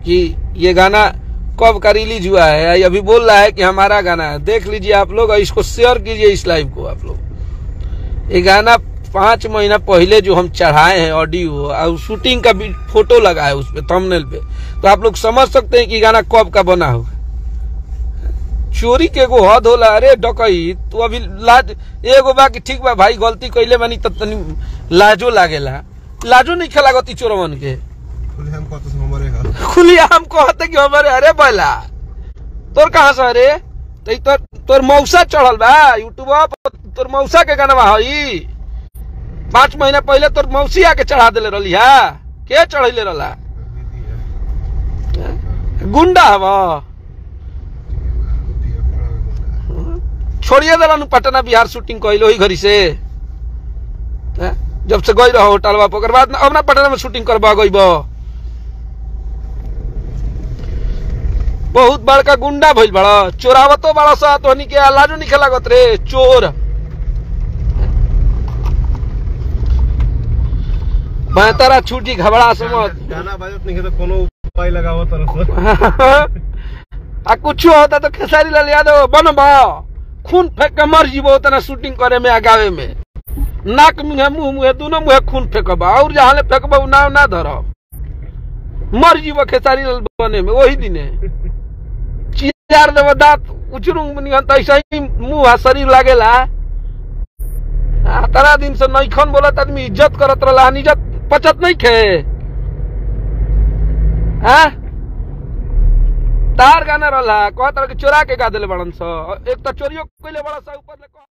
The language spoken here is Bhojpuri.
कि ये गाना कब का रिलीज हुआ है, अभी बोल रहा है कि हमारा गाना है। देख लीजिए आप लोग, इसको शेयर कीजिए इस लाइव को आप लोग। ये गाना 5 महीना पहले जो हम चढ़ाए हैं ऑडियो और शूटिंग का भी फोटो लगा है उस पे, थंबनेल पे, तो आप लोग समझ सकते हैं कि गाना कब का बना होगा। चोरी के एगो हद होला। अरे डकई तू अभी लाज एगो बा कि ठीक बा भाई गलती कैले बानी तब तनी लाजो लागेला, लाजो नहीं खेलागती चोरवन के। खुली हम कहते कि हमारे। अरे बैला तोर कहाँ से? अरे तोर मौसा चढ़ल बा यूट्यूब पर, तोर मौसा के गाना हई। 5 महीना पहले तोर मौसी आके चढ़ा दिले रही है। के चढ़ले रहा? गुंडा हवा। छोड़िए दिलन पटना बिहार शूटिंग कैल वही घड़ी से, जब से गई रहो होटल पर, बाद अब ना पटना में शूटिंग करवा गई। बहुत बड़का गुंडा भइल बड़ा, चोरावतो बड़ा सा तो के लाजो नहीं लागत रे चोर। तारा छूटी घबरा समझ गाना बाजत नहीं तो कोनो उपाय लगाओ तरफ आ कुछ होता तो खेसारी लाल यादव बनबा खून फेंक के मर जीवो तना शूटिंग करे में आगावे में। नाक मुंह दोनों मुँह खून फेंकबा और जहाँ ले फेंकबा नाव ना धरब, मर जीवो खेसारी लाल बने में। वही दिने चियार देव दांत उचरूंग ऐसा ही मुंह शरीर लागेला। तारा दिन से नईखन बोलत आदमी इज्जत करत रहा, इज्जत पचत नहीं खे। तार गाना रहा कहत चोरा के गा दिले बड़न स। एक तो चोरियो कैले बड़ा सा ऊपर